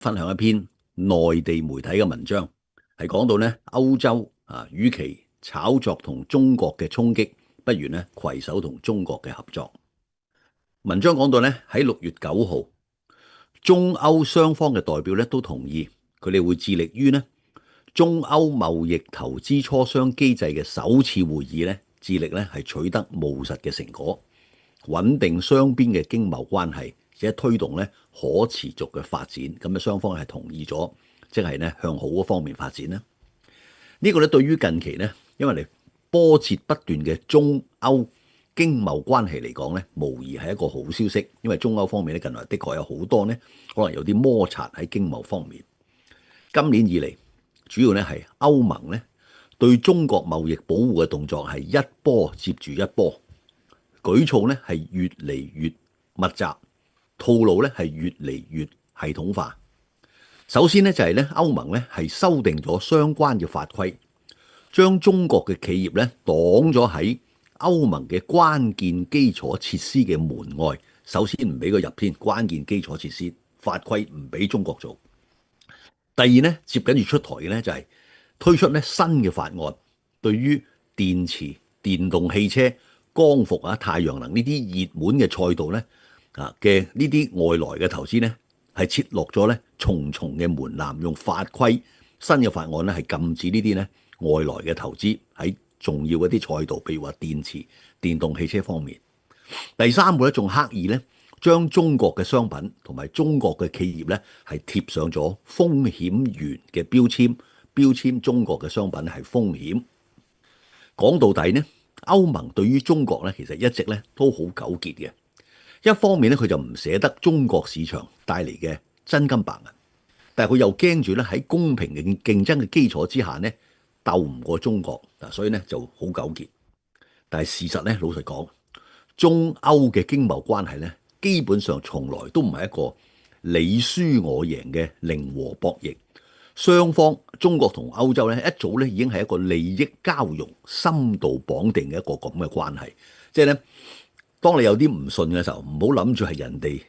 分享一篇內地媒體嘅文章，係講到咧歐洲與其炒作同中國嘅衝擊，不如咧攜手同中國嘅合作。文章講到咧喺6月9號，中歐雙方嘅代表咧都同意，佢哋會致力於咧中歐貿易投資磋商機制嘅首次會議咧，致力咧係取得務實嘅成果，穩定雙邊嘅經貿關係，且推動咧可持續嘅發展。咁啊，雙方係同意咗，即係咧向好嗰方面發展啦。呢個咧對於近期咧，因為你波折不斷嘅中歐經貿關係嚟講咧，無疑係一個好消息。因為中歐方面咧近來的確有好多咧，可能有啲摩擦喺經貿方面。今年以嚟，主要咧係歐盟咧對中國貿易保護嘅動作係一波接住一波，舉措咧係越嚟越密集，套路咧係越嚟越系統化。首先咧就係咧歐盟咧係修訂咗相關嘅法規，將中國嘅企業咧擋咗喺歐盟嘅關鍵基礎設施嘅門外。首先唔俾佢入添，關鍵基礎設施法規唔俾中國做。第二咧，接緊住出台嘅咧就係推出咧新嘅法案，對於電池、電動汽車、光伏太陽能呢啲熱門嘅賽道咧嘅呢啲外來嘅投資咧，係設落咗咧重重嘅門檻，用法規新嘅法案咧係禁止呢啲咧外來嘅投資喺重要嗰啲賽道，譬如話電池、電動汽車方面。第三個咧仲刻意咧將中國嘅商品同埋中國嘅企業咧係貼上咗風險源嘅標籤，標籤中國嘅商品係風險。講到底呢，歐盟對於中國咧其實一直咧都好糾結嘅。一方面咧佢就唔捨得中國市場帶嚟嘅真金白銀，但係佢又驚住咧喺公平嘅競爭嘅基礎之下咧鬥唔過中國，所以咧就好糾結。但係事實咧，老實講，中歐嘅經貿關係咧，基本上從來都唔係一個你輸我贏嘅零和博弈。雙方中國同歐洲咧一早咧已經係一個利益交融、深度綁定嘅一個咁嘅關係。即係咧，當你有啲唔順嘅時候，唔好諗住係人哋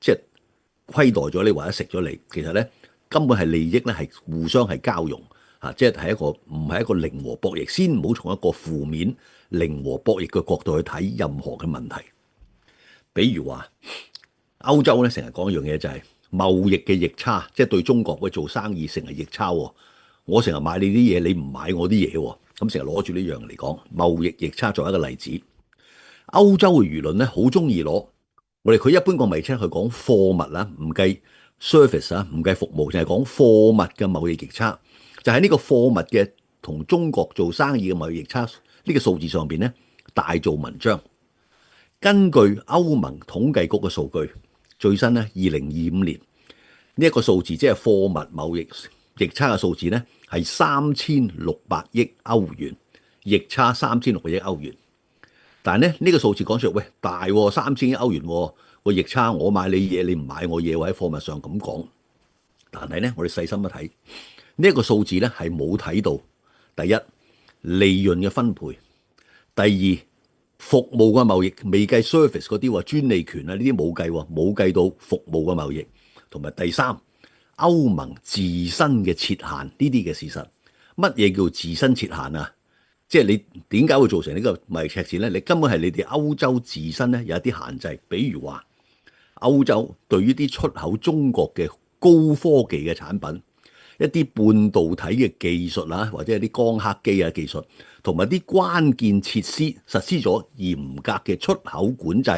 即係虧待咗你或者食咗你，其實咧根本係利益咧係互相係交融即係一個唔係一個零和博弈。先唔好從一個負面零和博弈嘅角度去睇任何嘅問題。比如話歐洲咧成日講一樣嘢就係貿易嘅逆差，即係對中國去做生意成日逆差。我成日買你啲嘢，你唔買我啲嘢，咁成日攞住呢樣嚟講貿易逆差作為一個例子。歐洲嘅輿論咧好中意攞佢一般個名稱去講貨物啦，唔計 service 唔計服務，就係講貨物嘅貿易逆差。就喺呢個貨物嘅同中國做生意嘅貿易逆差呢個數字上邊咧大做文章。根據歐盟統計局嘅數據，最新咧2025年呢一個數字，即係貨物貿易逆差嘅數字咧係3600億歐元，逆差3600億歐元。但係咧呢個數字講出嚟，喂大3000億歐元個逆差，我買你嘢，你唔買我嘢，或者貨物上咁講。但係咧我哋細心一睇，呢一個數字咧係冇睇到第一利潤嘅分配，第二服務嘅貿易未計 service 嗰啲專利權呢啲冇計，冇計到服務嘅貿易，同埋第三歐盟自身嘅設限呢啲嘅事實。乜嘢叫自身設限啊？即係你點解會造成呢個貿易赤字呢？你根本係你哋歐洲自身咧有一啲限制，比如話歐洲對於啲出口中國嘅高科技嘅產品，一啲半導體嘅技術或者係啲光刻機技術，同埋啲關鍵設施實施咗嚴格嘅出口管制。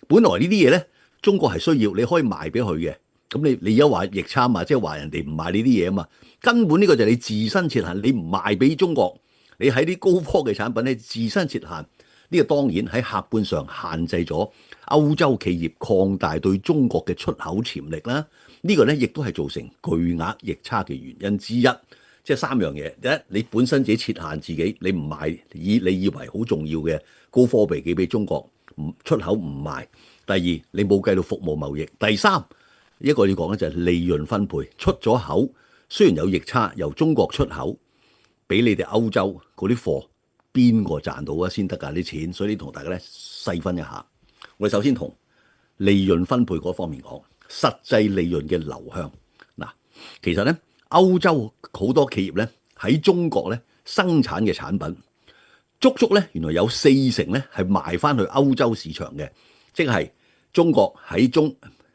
本來呢啲嘢咧，中國係需要，你可以賣俾佢嘅。咁你而家話逆差嘛，即係話人哋唔賣呢啲嘢啊嘛。根本呢個就係你自身設限，你唔賣俾中國，你喺啲高科技產品咧自身設限。呢個當然喺客觀上限制咗歐洲企業擴大對中國嘅出口潛力啦。呢個咧亦都係造成巨額逆差嘅原因之一。即係三樣嘢：第一，你本身自己設限自己，你唔賣你以為好重要嘅高科技寄俾中國，出口唔賣；第二，你冇計到服務貿易；第三，一個要講咧就係利潤分配。出咗口雖然有逆差，由中國出口俾你哋歐洲嗰啲貨，邊個賺到先得㗎啲錢？所以同大家咧細分一下。我哋首先同利潤分配嗰方面講，實際利潤嘅流向。其實咧，歐洲好多企業咧喺中國咧生產嘅產品，足足咧原來有40%咧係賣翻去歐洲市場嘅，即係中國喺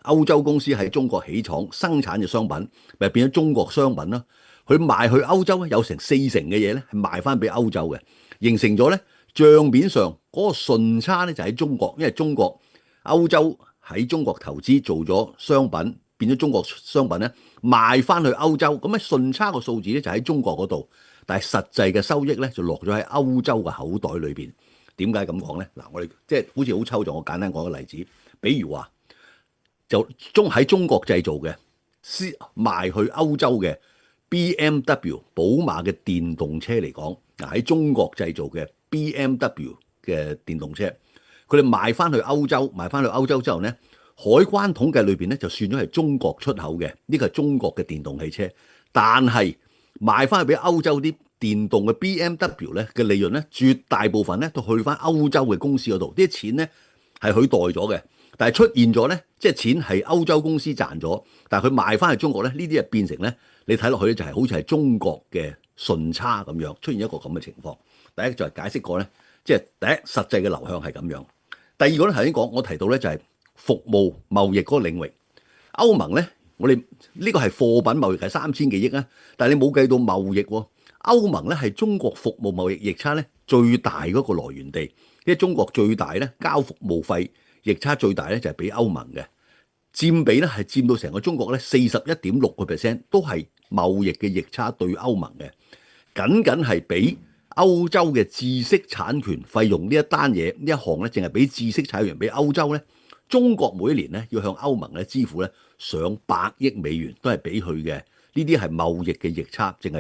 歐洲公司喺中國起廠生產嘅商品，咪變咗中國商品啦。佢賣去歐洲咧，有成40%嘅嘢咧係賣翻俾歐洲嘅，形成咗咧帳面上嗰個順差咧就喺中國，因為歐洲喺中國投資做咗商品，變咗中國商品咧賣翻去歐洲，咁咧順差個數字咧就喺中國嗰度，但係實際嘅收益咧就落咗喺歐洲嘅口袋裏邊。點解咁講咧？嗱，我哋即係好似好抽象，我簡單講個例子，比如話就喺中國製造嘅，賣去歐洲嘅 BMW 寶馬嘅電動車嚟講，嗱喺中國製造嘅 BMW 嘅電動車，佢哋賣翻去歐洲之後咧，海關統計裏邊咧就算咗係中國出口嘅，呢個係中國嘅電動汽車，但係賣翻去俾歐洲啲電動嘅 BMW 咧嘅利潤咧，絕大部分咧都去翻歐洲嘅公司嗰度，啲錢咧係佢袋咗嘅。但係出現咗咧，即係錢係歐洲公司賺咗，但係佢賣翻去中國咧，呢啲係變成咧，你睇落去咧就係好似係中國嘅順差咁樣，出現一個咁嘅情況。第一就係解釋過咧，即係第一實際嘅流向係咁樣。第二個咧頭先講，我提到咧就係服務貿易嗰個領域，歐盟咧，我哋呢個係貨品貿易係3000幾億啊，但係你冇計到貿易喎。歐盟咧係中國服務貿易逆差咧最大嗰個來源地，因為中國最大咧交服務費逆差最大咧就係俾歐盟嘅，佔比咧係佔到成個中國咧41.6%，都係貿易嘅逆差對歐盟嘅，僅係俾歐洲嘅知識產權費用呢一單嘢呢一項咧，淨係俾知識產權俾歐洲咧，中國每一年咧要向歐盟咧支付咧上百億美元，都係俾佢嘅。呢啲係貿易嘅逆差，淨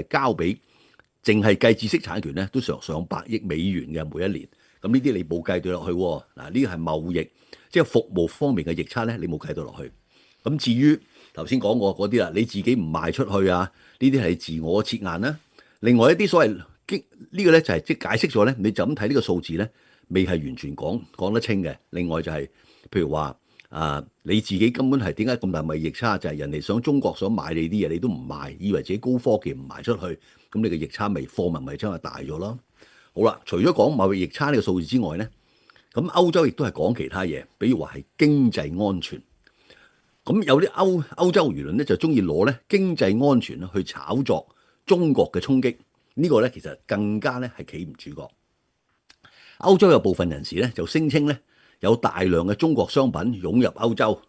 係計知識產權咧都上百億美元嘅每一年。咁呢啲你冇計對落去喎。嗱，呢個係貿易，即係服務方面嘅逆差咧，你冇計到落去。咁至於頭先講過嗰啲啦，你自己唔賣出去啊，呢啲係自我設限啦。另外一啲所謂呢個咧就係即係解釋咗咧，你就咁睇呢個數字咧，未係完全講得清嘅。另外就係譬如話你自己根本係點解咁大貿易逆差？就係人哋中國想買你啲嘢，你都唔賣，以為自己高科技唔賣出去，咁你嘅逆差貨物咪真係大咗咯。好啦，除咗講貿易逆差呢個數字之外咧，咁歐洲亦都係講其他嘢，比如話係經濟安全。咁有啲歐洲輿論咧就中意攞咧經濟安全去炒作中國嘅衝擊，呢個咧其實更加咧係企唔住腳。歐洲有部分人士咧就聲稱咧有大量嘅中國商品湧入歐洲，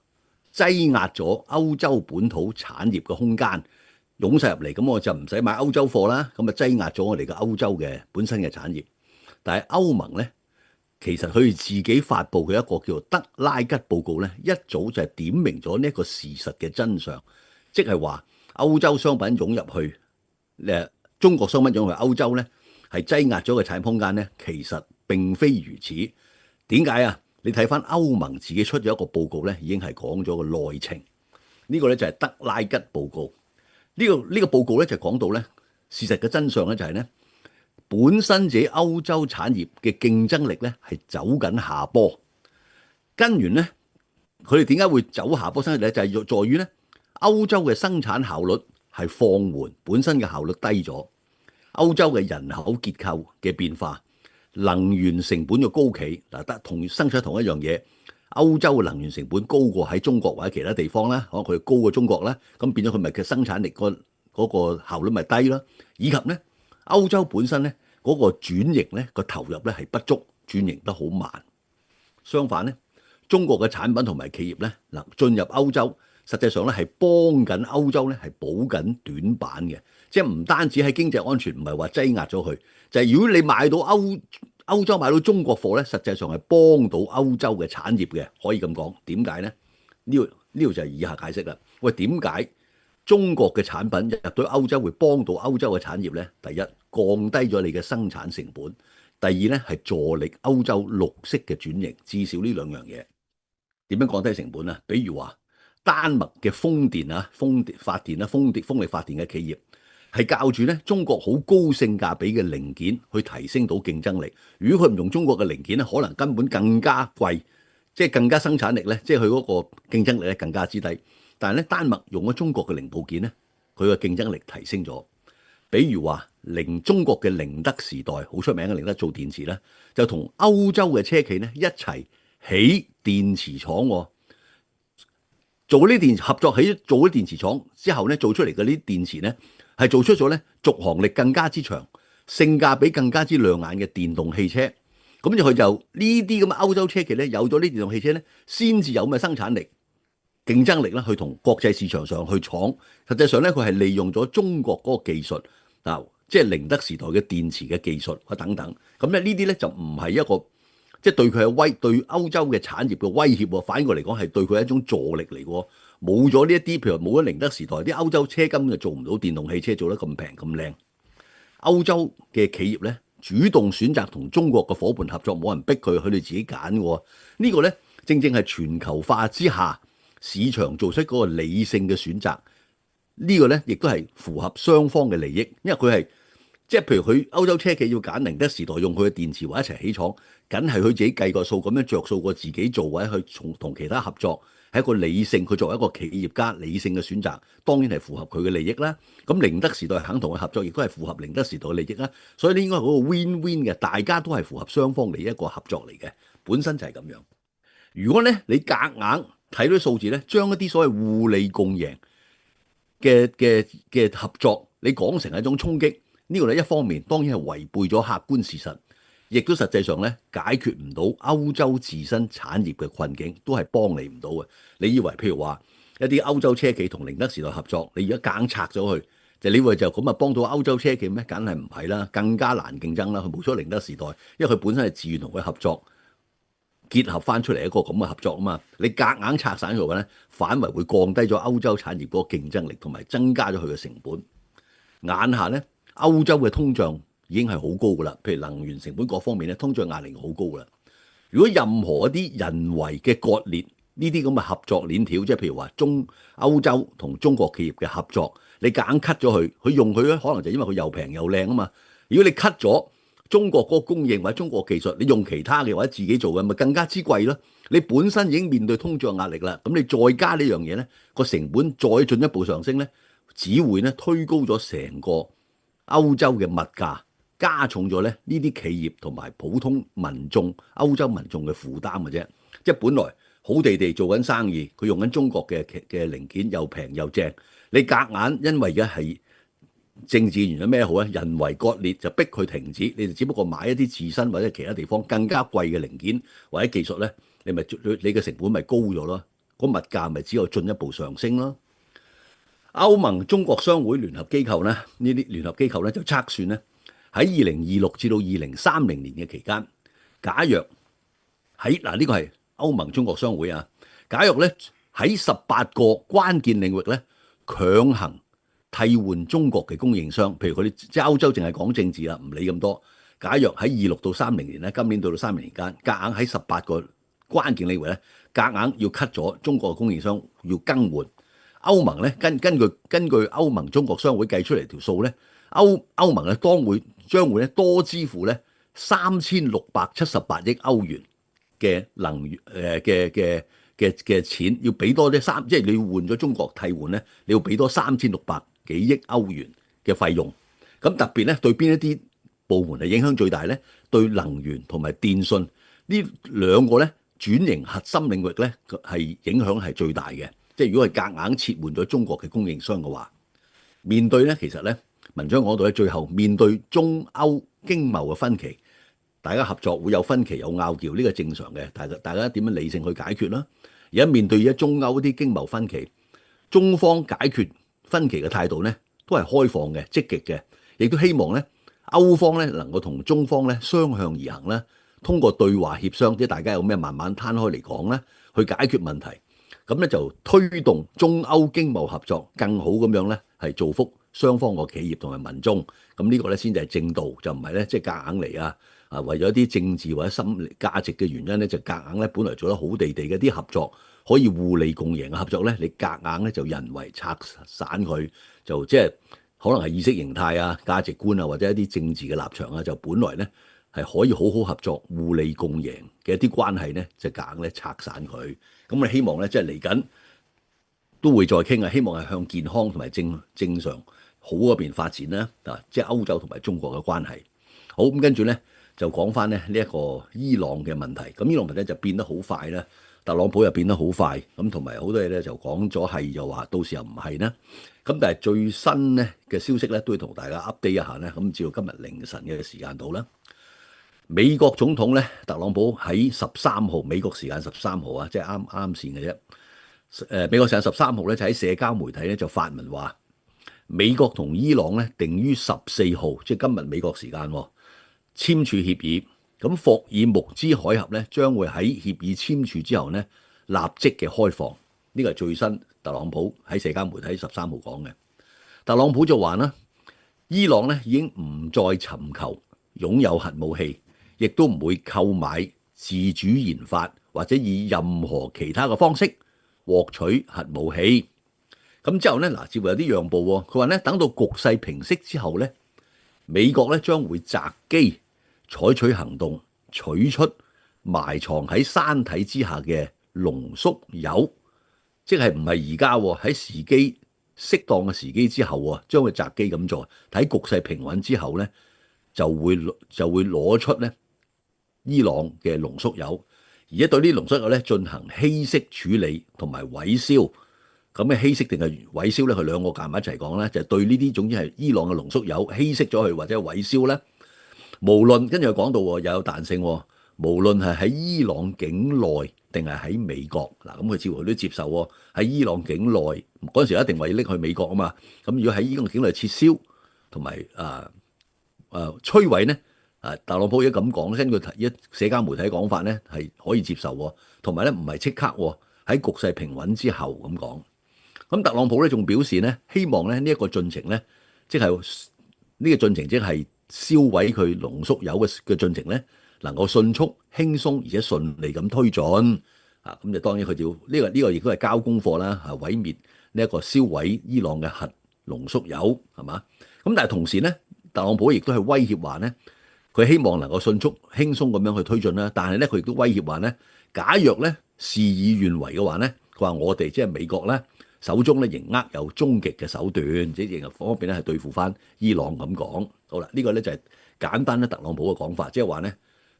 擠壓咗歐洲本土產業嘅空間，湧晒入嚟，咁我就唔使買歐洲貨啦，咁啊擠壓咗我哋嘅歐洲嘅本身嘅產業。但係歐盟咧，其實佢哋自己發布嘅一個叫做德拉吉報告咧，一早就係點明咗呢一個事實嘅真相，即係話歐洲商品湧入去，中國商品湧入去歐洲咧，係擠壓咗個產業空間咧，其實並非如此。點解啊？你睇翻歐盟自己出咗一個報告咧，已經係講咗個內情。呢個咧就係德拉吉報告。呢個報告咧就講到咧，事實嘅真相咧就係咧，本身自己歐洲產業嘅競爭力咧係走緊下坡。根源咧，佢哋點解會走下坡？生產力就係在於咧，歐洲嘅生產效率係放緩，本身嘅效率低咗。歐洲嘅人口結構嘅變化，能源成本嘅高企，得同生產同一樣嘢，歐洲嘅能源成本高過喺中國或者其他地方啦，可能佢高過中國啦，咁變咗佢咪嘅生產力嗰個效率咪低啦。以及咧，歐洲本身咧嗰個轉型咧個投入咧係不足，轉型得好慢。相反咧，中國嘅產品同埋企業咧進入歐洲，實際上咧係幫緊歐洲咧係補緊短板嘅，即係唔單止喺經濟安全唔係話擠壓咗佢，就係如果你買到歐洲買到中國貨咧，實際上係幫到歐洲嘅產業嘅，可以咁講。點解咧？呢度就係以下解釋啦。喂，點解中國嘅產品入到歐洲會幫到歐洲嘅產業咧？第一，降低咗你嘅生產成本；第二咧係助力歐洲綠色嘅轉型。至少呢兩樣嘢。點樣降低成本啊？比如話丹麥嘅風力發電嘅企業係靠住咧中國好高性價比嘅零件去提升到競爭力。如果佢唔用中國嘅零件咧，可能根本更加貴，即係更加生產力咧，即係佢嗰個競爭力咧更加之低。但係咧，丹麥用咗中國嘅零部件咧，佢嘅競爭力提升咗。比如話中國嘅寧德時代好出名嘅寧德做電池咧，就同歐洲嘅車企咧一齊起電池廠喎。做呢電合作做咗電池廠之後咧，做出嚟嘅呢啲電池咧係做出咗咧續航力更加之長、性價比更加之亮眼嘅電動汽車。咁佢就呢啲咁嘅歐洲車企咧，有咗呢電動汽車咧，先至有咩生產力、競爭力咧，去同國際市場上去闖。實際上咧，佢係利用咗中國嗰個技術啊，即係寧德時代嘅電池嘅技術啊等等。咁咧呢啲咧就唔係一個即係對佢係對歐洲嘅產業嘅威脅喎，反過嚟講係對佢係一種助力嚟嘅。冇咗呢一啲，譬如冇咗寧德時代，啲歐洲車根本就做唔到電動汽車做得咁平咁靚。歐洲嘅企業咧，主動選擇同中國嘅伙伴合作，冇人逼佢，佢哋自己揀嘅。呢個咧正正係全球化之下市場做出嗰個理性嘅選擇。呢個咧亦都係符合雙方嘅利益，因為佢係即係譬如佢歐洲車企要揀寧德時代用佢嘅電池或者一齊起廠，梗係佢自己計個數，咁樣着數過自己做或者去同其他合作，係一個理性。佢作為一個企業家，理性嘅選擇，當然係符合佢嘅利益啦。咁寧德時代肯同佢合作，亦都係符合寧德時代嘅利益啦。所以呢應該係嗰個 win-win 嘅，大家都係符合雙方利益一個合作嚟嘅，本身就係咁樣。如果咧你夾硬睇到啲數字咧，將一啲所謂互利共贏嘅合作，你講成係一種衝擊，呢個咧一方面當然係違背咗客觀事實，亦都實際上咧解決唔到歐洲自身產業嘅困境，都係幫你唔到嘅。你以為譬如話一啲歐洲車企同寧德時代合作，你而家硬拆咗佢，就你以為就咁啊幫到歐洲車企咩？梗係唔係啦，更加難競爭啦。佢冇咗寧德時代，因為佢本身係自願同佢合作。結合翻出嚟一個咁嘅合作啊嘛，你夾硬拆散佢嘅咧，反為會降低咗歐洲產業嗰個競爭力，同埋增加咗佢嘅成本。眼下咧，歐洲嘅通脹已經係好高噶啦，譬如能源成本各方面咧，通脹壓力好高噶啦。如果任何一啲人為嘅割裂呢啲咁嘅合作鏈條，即係譬如話歐洲同中國企業嘅合作，你夾硬 cut 咗佢，佢用佢咧，可能就因為佢又平又靚啊嘛。如果你 cut 咗中國嗰個供應或者中國技術，你用其他嘅或者自己做嘅，咪更加之貴咯。你本身已經面對通脹壓力啦，咁你再加呢樣嘢咧，個成本再進一步上升咧，只會咧推高咗成個歐洲嘅物價，加重咗咧呢啲企業同埋普通民眾、歐洲民眾嘅負擔嘅啫。即係本來好地地做緊生意，佢用緊中國嘅零件又平又正，你夾硬因為嘅係政治原因咩好咧？人為割裂就逼佢停止，你就只不過買一啲自身或者其他地方更加貴嘅零件或者技術咧，你嘅成本咪高咗咯，個物價咪只有進一步上升咯。歐盟中國商會聯合機構咧，呢啲聯合機構咧就測算咧，喺2026至到2030年嘅期間，假若喺呢個係歐盟中國商會啊，假若咧喺18個關鍵領域咧強行替換中國嘅供應商，譬如佢哋即係歐洲淨係講政治啦，唔理咁多。假若喺26到30年咧，今年到30年間，夾硬喺18個關鍵領域咧，夾硬要 cut 咗中國嘅供應商，要更換。歐盟咧根據歐盟中國商會計出嚟條數咧，歐盟咧將會咧多支付咧3678億歐元嘅能源嘅錢，要俾多啲即係你要換咗中國替換咧，你要俾多3600幾億歐元嘅費用。咁特別咧對邊一啲部門係影響最大咧？對能源同埋電信呢兩個咧轉型核心領域咧係影響係最大嘅。即係如果係夾硬切換咗中國嘅供應商嘅話，面對咧其實咧文章講到咧最後面對中歐經貿嘅分歧，大家合作會有分歧有拗撬，呢個正常嘅，大家點樣理性去解決啦？而家面對而家中歐啲經貿分歧，中方解決分歧嘅態度咧都係開放嘅、積極嘅，亦都希望咧歐方咧能夠同中方咧雙向而行咧，通過對話協商，即係大家有咩慢慢攤開嚟講咧，去解決問題。咁咧就推動中歐經貿合作更好咁樣咧，係造福雙方個企業同埋民眾。咁呢個咧先至係正道，就唔係咧即係夾硬嚟啊！為咗啲政治或者心理價值嘅原因咧，就夾硬咧本來做得好地地嘅啲合作，可以互利共贏嘅合作咧，你夾硬咧就人為拆散佢，就即係可能係意識形態啊、價值觀啊，或者一啲政治嘅立場啊，就本來咧係可以好好合作、互利共贏嘅一啲關係咧，就夾硬咧拆散佢。咁我希望咧，即係嚟緊都會再傾啊，希望係向健康同埋正常好嗰邊發展啦。即係歐洲同埋中國嘅關係。好，咁跟住咧就講翻咧呢一個伊朗嘅問題。咁伊朗問題就變得好快啦，特朗普又變得好快，咁同埋好多嘢咧就講咗係又話到時又唔係啦。咁但係最新咧嘅消息咧都要同大家 update 一下咧。咁至到今日凌晨嘅時間度啦，美國總統咧特朗普喺13號美國時間13號啊，即係啱啱先嘅啫。美國時間13號咧就喺社交媒體咧就發文話，美國同伊朗咧定於14號，即係今日美國時間簽署協議。咁霍爾木茲海峽咧將會喺協議簽署之後咧立即嘅開放。呢個係最新特朗普喺社交媒體13號講嘅。特朗普就話啦，伊朗咧已經唔再尋求擁有核武器，亦都唔會購買、自主研發或者以任何其他嘅方式獲取核武器。咁之後咧，似乎有啲讓步喎。佢話咧，等到局勢平息之後咧，美國咧將會擇機採取行動，取出埋藏喺山體之下嘅濃縮鈾，即係唔係而家喺時機適當嘅時機之後，將會擇機咁做。睇局勢平穩之後咧，就會攞出咧伊朗嘅濃縮鈾，而且對呢濃縮鈾咧進行稀釋處理同埋毀燒。咁嘅稀釋定係毀燒咧，佢兩個夾埋一齊講咧，就係對呢啲總之係伊朗嘅濃縮鈾稀釋咗佢或者毀燒咧，無論跟住佢講到又有彈性，無論係喺伊朗境內定係喺美國嗱，咁佢似乎都接受喎。喺伊朗境內嗰陣時一定為拎去美國啊嘛，咁如果喺伊朗境內撤銷同埋摧毀咧，特朗普而家咁講，根據社交媒體講法咧係可以接受喎，同埋咧唔係即刻喺局勢平穩之後咁講。咁特朗普咧仲表示咧，希望咧呢一個進程咧，即係呢個進程即係燒毀佢濃縮鈾嘅進程咧，能夠迅速、輕鬆而且順利咁推進。咁就當然佢就呢個亦都係交功課啦，毀滅呢一個燒毀伊朗嘅核濃縮鈾係嘛？咁但係同時咧，特朗普亦都係威脅話咧，佢希望能夠迅速、輕鬆咁樣去推進啦。但係咧，佢亦都威脅話咧，假若咧事與願違嘅話咧，佢話我哋即係美國咧，手中咧仍握有終極嘅手段，即係仍方便咧係對付翻伊朗咁講。好啦，呢個咧就係簡單咧特朗普嘅講法，即係話咧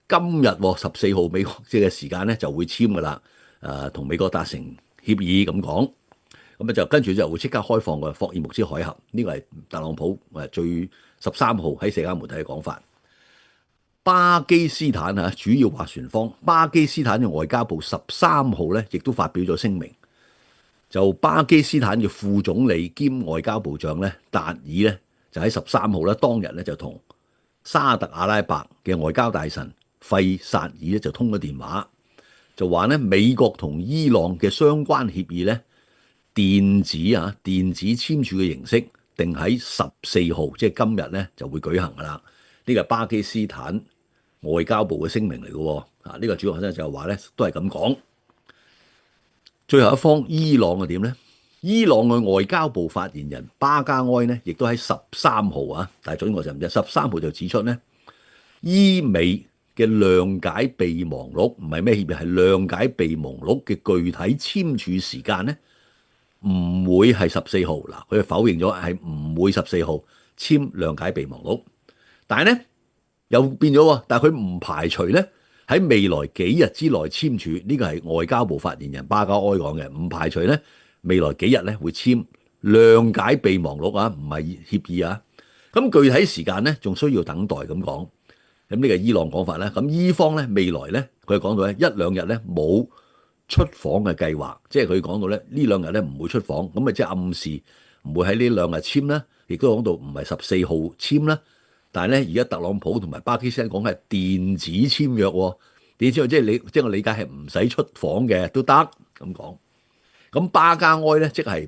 今日14號美國嘅時間咧就會簽噶啦，同美國達成協議咁講，咁就跟住就會即刻開放個霍爾木茲海峽。呢個係特朗普最13號喺社交媒體嘅講法。巴基斯坦主要斡旋方巴基斯坦嘅外交部13號咧亦都發表咗聲明。就巴基斯坦嘅副總理兼外交部長咧達爾咧就喺13號咧當日咧就同沙特阿拉伯嘅外交大臣費薩爾咧就通咗電話，就話咧美國同伊朗嘅相關協議咧電子簽署嘅形式定喺14號，即係今日咧就會舉行噶啦。呢個係巴基斯坦外交部嘅聲明嚟嘅。呢個主要就係話咧都係咁講。最後一方伊朗係點呢？伊朗嘅外交部發言人巴加埃呢，亦都喺13號但係總我就唔知13號就指出呢，伊美嘅諒解備忘錄唔係咩協議，係諒解備忘錄嘅具體簽署時間呢，唔會係14號。嗱，佢否認咗係唔會14號簽諒解備忘錄，但係呢又變咗，但係佢唔排除呢。喺未來幾日之內簽署，呢個係外交部發言人巴加埃講嘅，唔排除咧未來幾日咧會簽諒解備忘錄唔係協議。咁具體時間咧仲需要等待咁講。咁呢個伊朗講法咧，咁伊方咧未來咧佢講到咧一兩日咧冇出訪嘅計劃，即係佢講到咧呢兩日咧唔會出訪，咁即係暗示唔會喺呢兩日簽啦，亦都講到唔係14號簽啦。但係咧，而家特朗普同埋巴基斯坦講係電子簽約，電子簽約即係我理解係唔使出訪嘅都得咁講。咁巴加埃咧，即係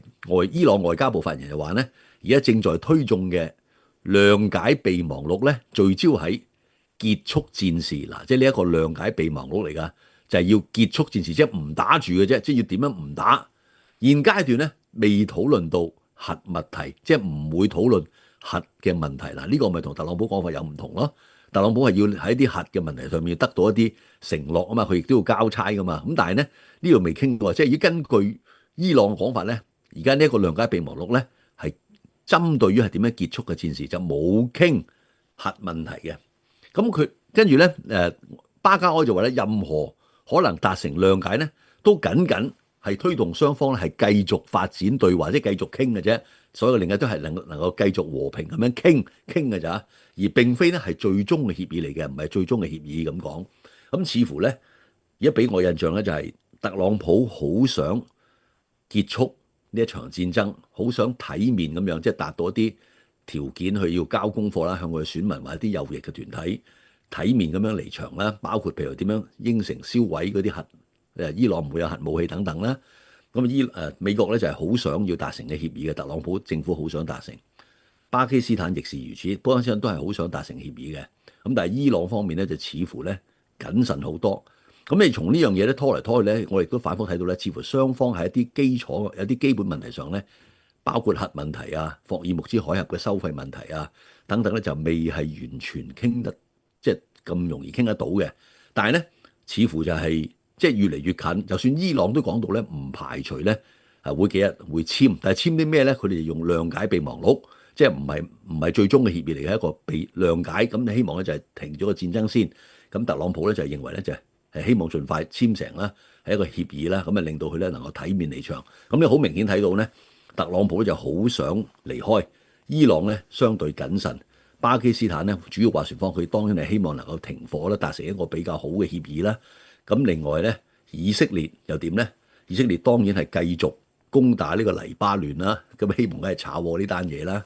伊朗外交部發言人就話咧，而家正在推進嘅諒解備忘錄咧，聚焦喺結束戰事嗱，即係呢一個諒解備忘錄嚟㗎，就係要結束戰事，即係唔打住嘅啫，即係要點樣唔打。現階段咧未討論到核問題，即係唔會討論核嘅問題嗱，呢個咪同特朗普講法有唔同咯。特朗普係要喺啲核嘅問題上面得到一啲承諾啊嘛，佢亦都要交差噶嘛。咁但係咧呢度未傾過，即係已經根據伊朗嘅講法咧，而家呢一個諒解備忘錄咧，係針對於係點樣結束嘅戰事，就冇傾核問題嘅。咁佢跟住咧，巴加埃就話咧，任何可能達成諒解咧，都僅僅係推動雙方咧係繼續發展對話，即係繼續傾嘅啫。所有另外都係能夠繼續和平咁樣傾嘅咋，而並非咧係最終嘅協議嚟嘅，唔係最終嘅協議咁講。咁似乎咧，而家俾我印象咧就係特朗普好想結束呢一場戰爭，好想體面咁樣，即係達到一啲條件去要交功課啦，向佢選民或者啲右翼嘅團體體面咁樣離場啦，包括譬如點樣應承銷毀嗰啲伊朗唔會有核武器等等啦。咁美國咧就係好想要達成嘅協議嘅，特朗普政府好想達成，巴基斯坦亦是如此，巴基斯坦都係好想達成協議嘅。咁但係伊朗方面咧就似乎咧謹慎好多。咁你從呢樣嘢咧拖嚟拖去咧，我亦都反覆睇到咧，似乎雙方喺一啲基礎、有啲基本問題上咧，包括核問題啊、霍爾木茲海峽嘅收費問題啊等等咧，就未係完全傾得即係咁容易傾得到嘅。但係咧，似乎就係即係越嚟越近。就算伊朗都講到咧，唔排除咧會幾日會簽，但係簽啲咩咧？佢哋用諒解備忘錄，即係唔係最終嘅協議嚟嘅，一個被諒解。咁你希望咧就係停咗個戰爭先。咁特朗普咧就認為咧就係希望盡快簽成啦，係一個協議啦，咁啊令到佢咧能夠體面離場。咁你好明顯睇到咧，特朗普就好想離開，伊朗咧相對謹慎，巴基斯坦咧主要斡旋方佢當然係希望能夠停火啦，達成一個比較好嘅協議啦。咁另外咧，以色列又點咧？以色列當然係繼續攻打呢個黎巴嫩啦，咁希望梗係炒禍呢單嘢啦。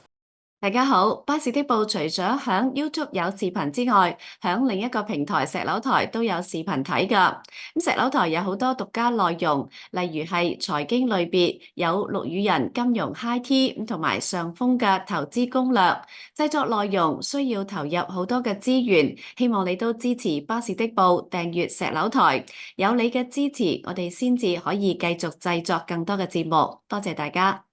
大家好，巴士的報除咗響 YouTube 有視頻之外，響另一個平台石樓台都有視頻睇㗎。咁石樓台有好多獨家內容，例如係財經類別，有陸羽人金融 High Tea 同埋上風嘅投資攻略。製作內容需要投入好多嘅資源，希望你都支持巴士的報，訂閱石樓台。有你嘅支持，我哋先至可以繼續製作更多嘅節目。多謝大家。